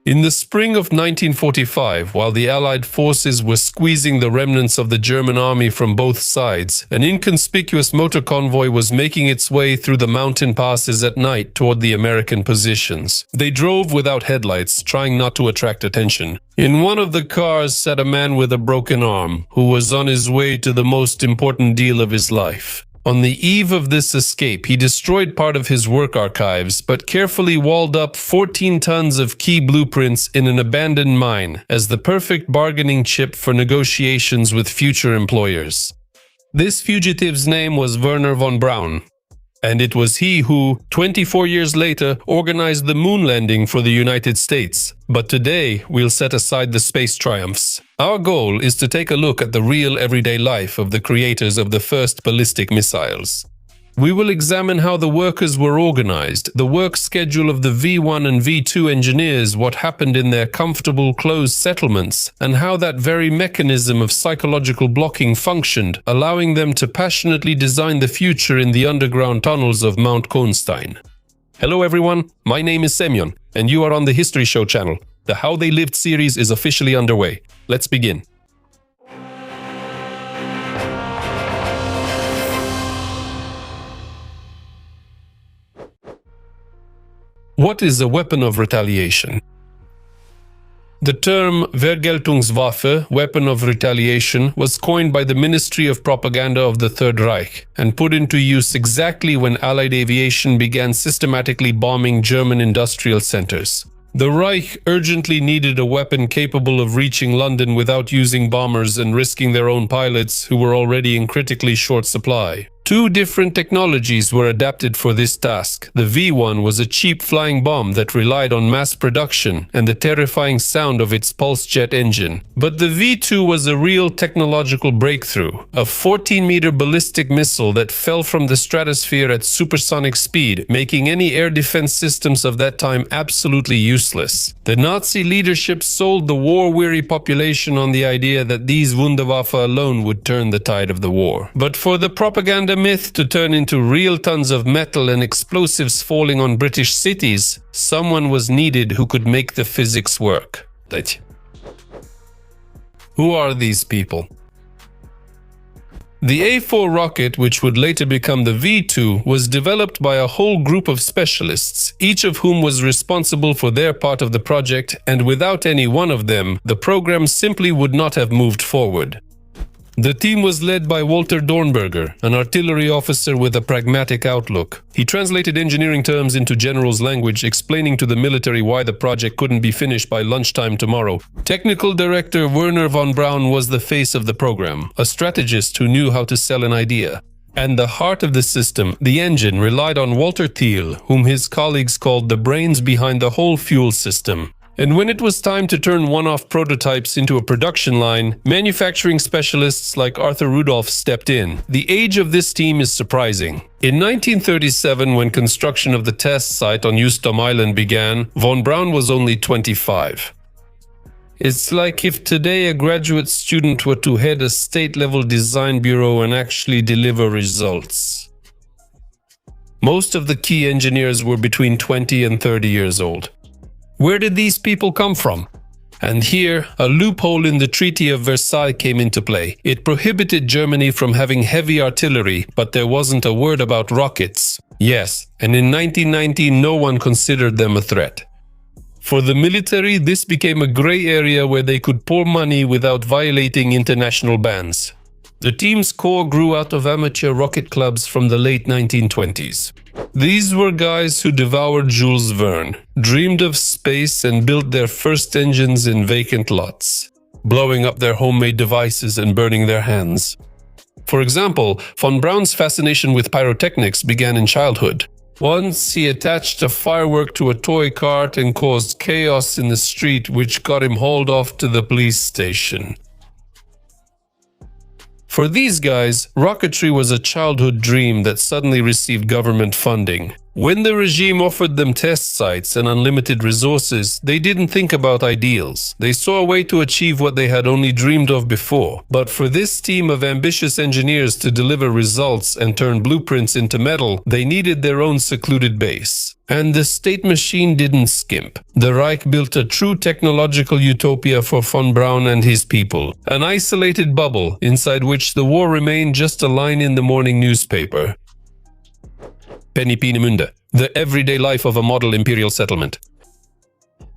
In the spring of 1945, while the Allied forces were squeezing the remnants of the German army from both sides, an inconspicuous motor convoy was making its way through the mountain passes at night toward the American positions. They drove without headlights, trying not to attract attention. In one of the cars sat a man with a broken arm, who was on his way to the most important deal of his life. On the eve of this escape, he destroyed part of his work archives, but carefully walled up 14 tons of key blueprints in an abandoned mine as the perfect bargaining chip for negotiations with future employers. This fugitive's name was Wernher von Braun, and it was he who, 24 years later, organized the moon landing for the United States. But today, we'll set aside the space triumphs. Our goal is to take a look at the real everyday life of the creators of the first ballistic missiles. We will examine how the workers were organized, the work schedule of the V-1 and V-2 engineers, what happened in their comfortable, closed settlements, and how that very mechanism of psychological blocking functioned, allowing them to passionately design the future in the underground tunnels of Mount Kohnstein. Hello everyone, my name is Semyon, and you are on the History Show channel. The How They Lived series is officially underway. Let's begin. What is a weapon of retaliation? The term Vergeltungswaffe, weapon of retaliation, was coined by the Ministry of Propaganda of the Third Reich and put into use exactly when Allied aviation began systematically bombing German industrial centers. The Reich urgently needed a weapon capable of reaching London without using bombers and risking their own pilots, who were already in critically short supply. Two different technologies were adapted for this task. The V-1 was a cheap flying bomb that relied on mass production and the terrifying sound of its pulse jet engine. But the V-2 was a real technological breakthrough, a 14-meter ballistic missile that fell from the stratosphere at supersonic speed, making any air defense systems of that time absolutely useless. The Nazi leadership sold the war-weary population on the idea that these Wunderwaffe alone would turn the tide of the war. But for the propaganda myth to turn into real tons of metal and explosives falling on British cities, someone was needed who could make the physics work. Who are these people? The A-4 rocket, which would later become the V-2, was developed by a whole group of specialists, each of whom was responsible for their part of the project, and without any one of them, the program simply would not have moved forward. The team was led by Walter Dornberger, an artillery officer with a pragmatic outlook. He translated engineering terms into general's language, explaining to the military why the project couldn't be finished by lunchtime tomorrow. Technical director Wernher von Braun was the face of the program, a strategist who knew how to sell an idea. And the heart of the system, the engine, relied on Walter Thiel, whom his colleagues called the brains behind the whole fuel system. And when it was time to turn one-off prototypes into a production line, manufacturing specialists like Arthur Rudolph stepped in. The age of this team is surprising. In 1937, when construction of the test site on Eustom Island began, von Braun was only 25. It's like if today a graduate student were to head a state-level design bureau and actually deliver results. Most of the key engineers were between 20 and 30 years old. Where did these people come from? And here, a loophole in the Treaty of Versailles came into play. It prohibited Germany from having heavy artillery, but there wasn't a word about rockets. Yes, and in 1919 no one considered them a threat. For the military, this became a gray area where they could pour money without violating international bans. The team's core grew out of amateur rocket clubs from the late 1920s. These were guys who devoured Jules Verne, dreamed of space and built their first engines in vacant lots, blowing up their homemade devices and burning their hands. For example, von Braun's fascination with pyrotechnics began in childhood. Once he attached a firework to a toy cart and caused chaos in the street, which got him hauled off to the police station. For these guys, rocketry was a childhood dream that suddenly received government funding. When the regime offered them test sites and unlimited resources, they didn't think about ideals. They saw a way to achieve what they had only dreamed of before. But for this team of ambitious engineers to deliver results and turn blueprints into metal, they needed their own secluded base. And the state machine didn't skimp. The Reich built a true technological utopia for von Braun and his people, an isolated bubble inside which the war remained just a line in the morning newspaper. Peenemünde, the everyday life of a model imperial settlement.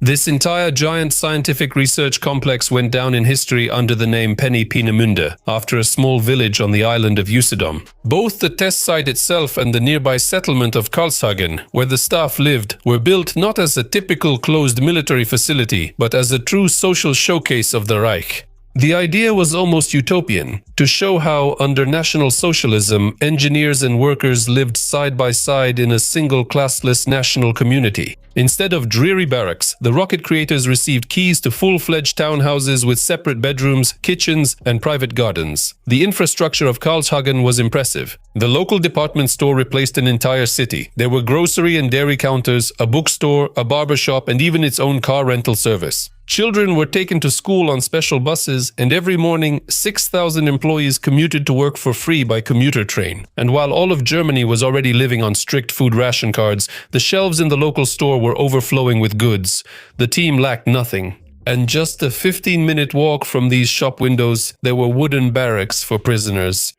This entire giant scientific research complex went down in history under the name Peenemünde, after a small village on the island of Usedom. Both the test site itself and the nearby settlement of Karlshagen, where the staff lived, were built not as a typical closed military facility, but as a true social showcase of the Reich. The idea was almost utopian, to show how, under National Socialism, engineers and workers lived side by side in a single classless national community. Instead of dreary barracks, the rocket creators received keys to full-fledged townhouses with separate bedrooms, kitchens, and private gardens. The infrastructure of Karlshagen was impressive. The local department store replaced an entire city. There were grocery and dairy counters, a bookstore, a barber shop, and even its own car rental service. Children were taken to school on special buses, and every morning 6,000 employees commuted to work for free by commuter train. And while all of Germany was already living on strict food ration cards, the shelves in the local store were overflowing with goods. The team lacked nothing. And just a 15-minute walk from these shop windows, there were wooden barracks for prisoners.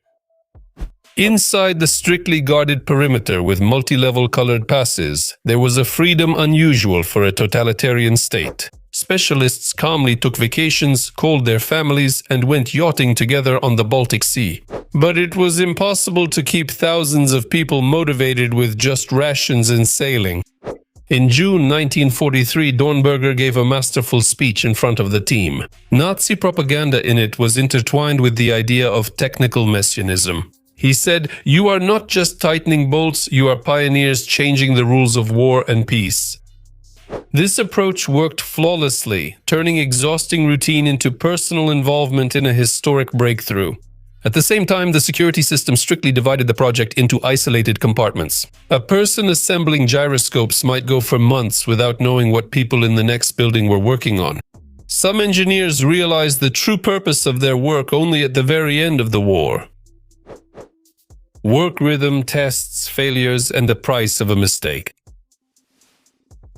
Inside the strictly guarded perimeter with multi-level colored passes, there was a freedom unusual for a totalitarian state. Specialists calmly took vacations, called their families, and went yachting together on the Baltic Sea. But it was impossible to keep thousands of people motivated with just rations and sailing. In June 1943, Dornberger gave a masterful speech in front of the team. Nazi propaganda in it was intertwined with the idea of technical messianism. He said, "You are not just tightening bolts, you are pioneers changing the rules of war and peace." This approach worked flawlessly, turning exhausting routine into personal involvement in a historic breakthrough. At the same time, the security system strictly divided the project into isolated compartments. A person assembling gyroscopes might go for months without knowing what people in the next building were working on. Some engineers realized the true purpose of their work only at the very end of the war. Work rhythm, tests, failures, and the price of a mistake.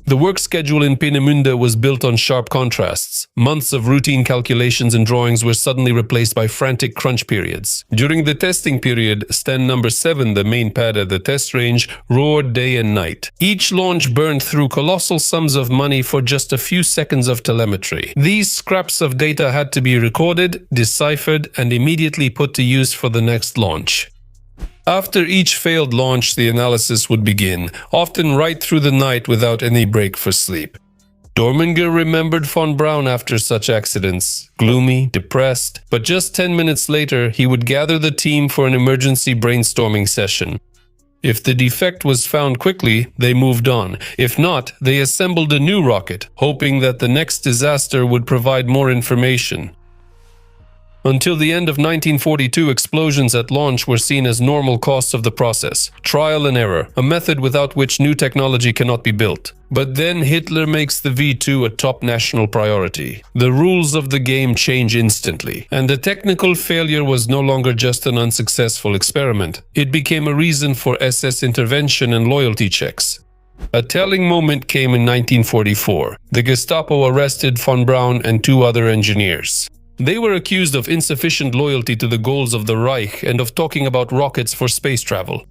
The work schedule in Peenemünde was built on sharp contrasts. Months of routine calculations and drawings were suddenly replaced by frantic crunch periods. During the testing period, stand number 7, the main pad at the test range, roared day and night. Each launch burned through colossal sums of money for just a few seconds of telemetry. These scraps of data had to be recorded, deciphered, and immediately put to use for the next launch. After each failed launch, the analysis would begin, often right through the night without any break for sleep. Dornberger remembered von Braun after such accidents, gloomy, depressed, but just 10 minutes later, he would gather the team for an emergency brainstorming session. If the defect was found quickly, they moved on. If not, they assembled a new rocket, hoping that the next disaster would provide more information. Until the end of 1942, explosions at launch were seen as normal costs of the process, trial and error, a method without which new technology cannot be built. But then Hitler makes the V-2 a top national priority. The rules of the game change instantly, and the technical failure was no longer just an unsuccessful experiment. It became a reason for SS intervention and loyalty checks. A telling moment came in 1944. The Gestapo arrested von Braun and 2 other engineers. They were accused of insufficient loyalty to the goals of the Reich and of talking about rockets for space travel.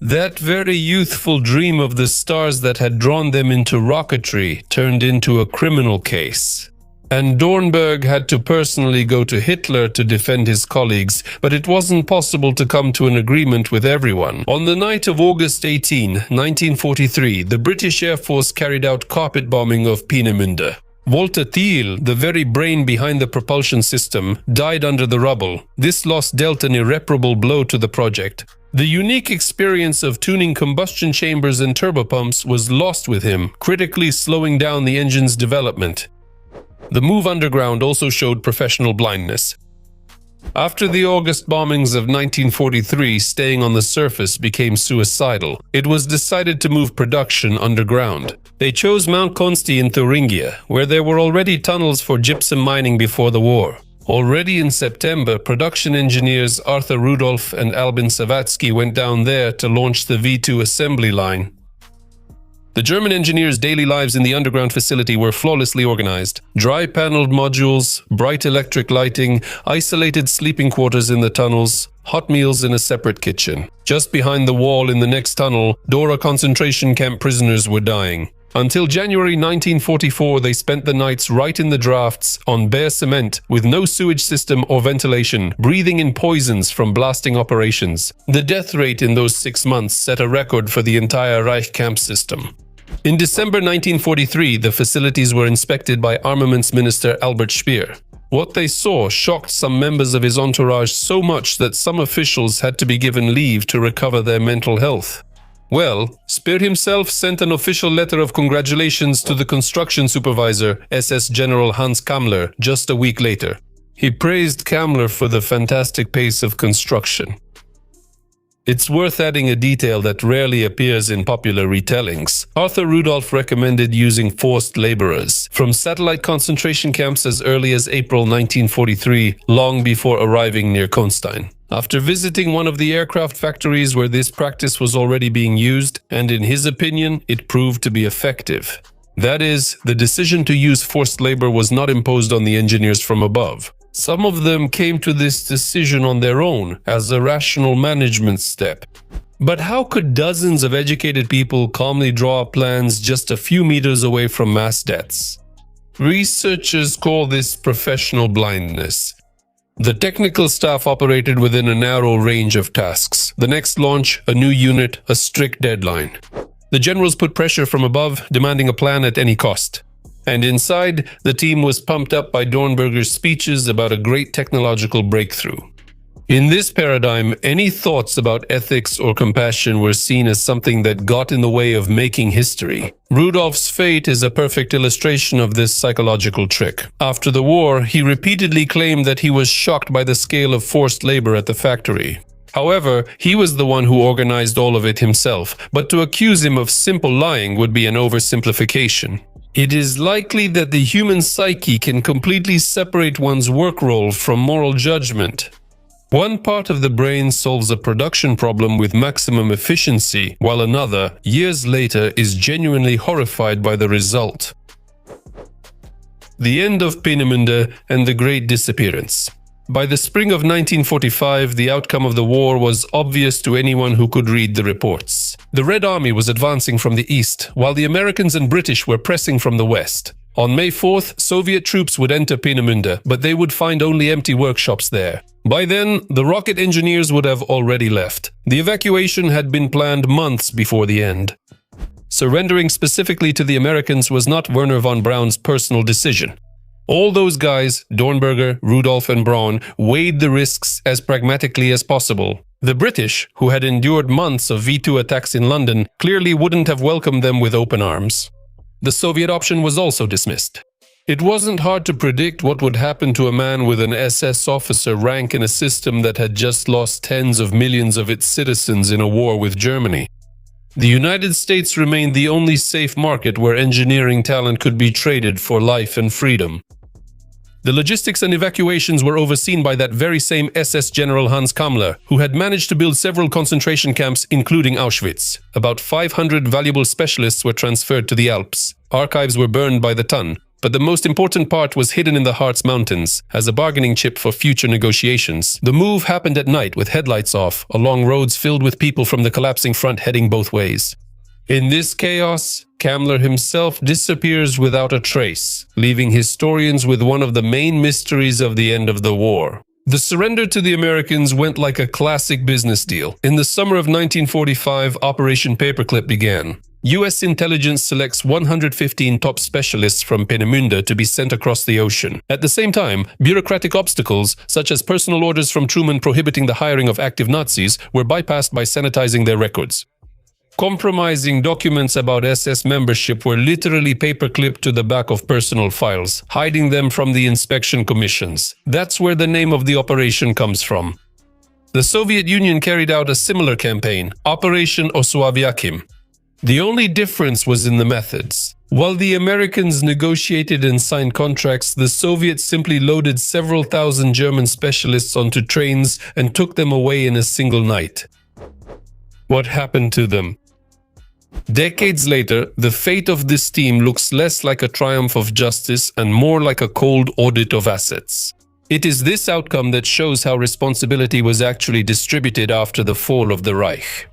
That very youthful dream of the stars that had drawn them into rocketry turned into a criminal case. And Dornberger had to personally go to Hitler to defend his colleagues, but it wasn't possible to come to an agreement with everyone. On the night of August 18, 1943, the British Air Force carried out carpet bombing of Peenemünde. Walter Thiel, the very brain behind the propulsion system, died under the rubble. This loss dealt an irreparable blow to the project. The unique experience of tuning combustion chambers and turbopumps was lost with him, critically slowing down the engine's development. The move underground also showed professional blindness. After the August bombings of 1943, staying on the surface became suicidal. It was decided to move production underground. They chose Mount Consti in Thuringia, where there were already tunnels for gypsum mining before the war. Already in September, production engineers Arthur Rudolph and Albin Savatsky went down there to launch the V-2 assembly line. The German engineers' daily lives in the underground facility were flawlessly organized. Dry-paneled modules, bright electric lighting, isolated sleeping quarters in the tunnels, hot meals in a separate kitchen. Just behind the wall in the next tunnel, Dora concentration camp prisoners were dying. Until January 1944, they spent the nights right in the drafts, on bare cement, with no sewage system or ventilation, breathing in poisons from blasting operations. The death rate in those 6 months set a record for the entire Reich camp system. In December 1943, the facilities were inspected by Armaments Minister Albert Speer. What they saw shocked some members of his entourage so much that some officials had to be given leave to recover their mental health. Well, Speer himself sent an official letter of congratulations to the construction supervisor, SS General Hans Kammler, just a week later. He praised Kammler for the fantastic pace of construction. It's worth adding a detail that rarely appears in popular retellings. Arthur Rudolph recommended using forced laborers from satellite concentration camps as early as April 1943, long before arriving near Konstein. After visiting one of the aircraft factories where this practice was already being used, and in his opinion, it proved to be effective. That is, the decision to use forced labor was not imposed on the engineers from above. Some of them came to this decision on their own as a rational management step. But how could dozens of educated people calmly draw up plans just a few meters away from mass deaths? Researchers call this professional blindness. The technical staff operated within a narrow range of tasks. The next launch, a new unit, a strict deadline. The generals put pressure from above, demanding a plan at any cost. And inside, the team was pumped up by Dornberger's speeches about a great technological breakthrough. In this paradigm, any thoughts about ethics or compassion were seen as something that got in the way of making history. Rudolph's fate is a perfect illustration of this psychological trick. After the war, he repeatedly claimed that he was shocked by the scale of forced labor at the factory. However, he was the one who organized all of it himself, but to accuse him of simple lying would be an oversimplification. It is likely that the human psyche can completely separate one's work role from moral judgment. One part of the brain solves a production problem with maximum efficiency, while another, years later, is genuinely horrified by the result. The end of Peenemünde and the Great Disappearance. By the spring of 1945, the outcome of the war was obvious to anyone who could read the reports. The Red Army was advancing from the east, while the Americans and British were pressing from the west. On May 4th, Soviet troops would enter Peenemünde, but they would find only empty workshops there. By then, the rocket engineers would have already left. The evacuation had been planned months before the end. Surrendering specifically to the Americans was not Werner von Braun's personal decision. All those guys, Dornberger, Rudolph and Braun, weighed the risks as pragmatically as possible. The British, who had endured months of V-2 attacks in London, clearly wouldn't have welcomed them with open arms. The Soviet option was also dismissed. It wasn't hard to predict what would happen to a man with an SS officer rank in a system that had just lost tens of millions of its citizens in a war with Germany. The United States remained the only safe market where engineering talent could be traded for life and freedom. The logistics and evacuations were overseen by that very same SS General Hans Kammler, who had managed to build several concentration camps, including Auschwitz. About 500 valuable specialists were transferred to the Alps. Archives were burned by the ton, but the most important part was hidden in the Harz Mountains, as a bargaining chip for future negotiations. The move happened at night with headlights off, along roads filled with people from the collapsing front heading both ways. In this chaos, Kammler himself disappears without a trace, leaving historians with one of the main mysteries of the end of the war. The surrender to the Americans went like a classic business deal. In the summer of 1945, Operation Paperclip began. U.S. intelligence selects 115 top specialists from Peenemünde to be sent across the ocean. At the same time, bureaucratic obstacles, such as personal orders from Truman prohibiting the hiring of active Nazis, were bypassed by sanitizing their records. Compromising documents about SS membership were literally paperclipped to the back of personal files, hiding them from the inspection commissions. That's where the name of the operation comes from. The Soviet Union carried out a similar campaign, Operation Osławiakim. The only difference was in the methods. While the Americans negotiated and signed contracts, the Soviets simply loaded several thousand German specialists onto trains and took them away in a single night. What happened to them? Decades later, the fate of this team looks less like a triumph of justice and more like a cold audit of assets. It is this outcome that shows how responsibility was actually distributed after the fall of the Reich.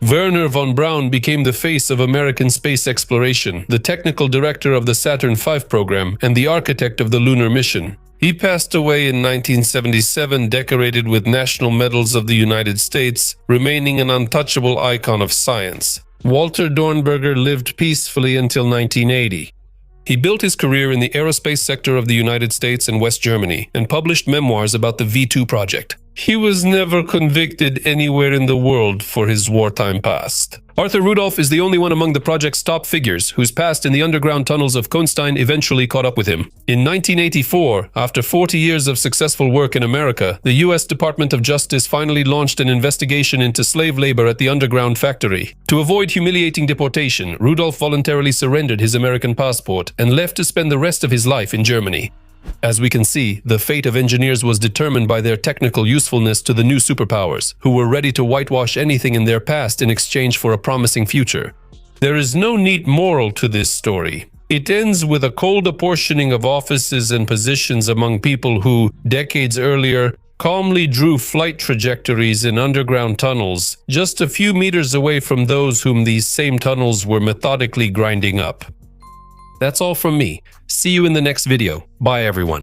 Werner von Braun became the face of American space exploration, the technical director of the Saturn V program, and the architect of the lunar mission. He passed away in 1977, decorated with national medals of the United States, remaining an untouchable icon of science. Walter Dornberger lived peacefully until 1980. He built his career in the aerospace sector of the United States and West Germany and published memoirs about the V-2 project. He was never convicted anywhere in the world for his wartime past. Arthur Rudolph is the only one among the project's top figures whose past in the underground tunnels of Konstein eventually caught up with him. In 1984, after 40 years of successful work in America, the U.S. Department of Justice finally launched an investigation into slave labor at the underground factory. To avoid humiliating deportation, Rudolph voluntarily surrendered his American passport and left to spend the rest of his life in Germany. As we can see, the fate of engineers was determined by their technical usefulness to the new superpowers, who were ready to whitewash anything in their past in exchange for a promising future. There is no neat moral to this story. It ends with a cold apportioning of offices and positions among people who, decades earlier, calmly drew flight trajectories in underground tunnels, just a few meters away from those whom these same tunnels were methodically grinding up. That's all from me. See you in the next video. Bye, everyone.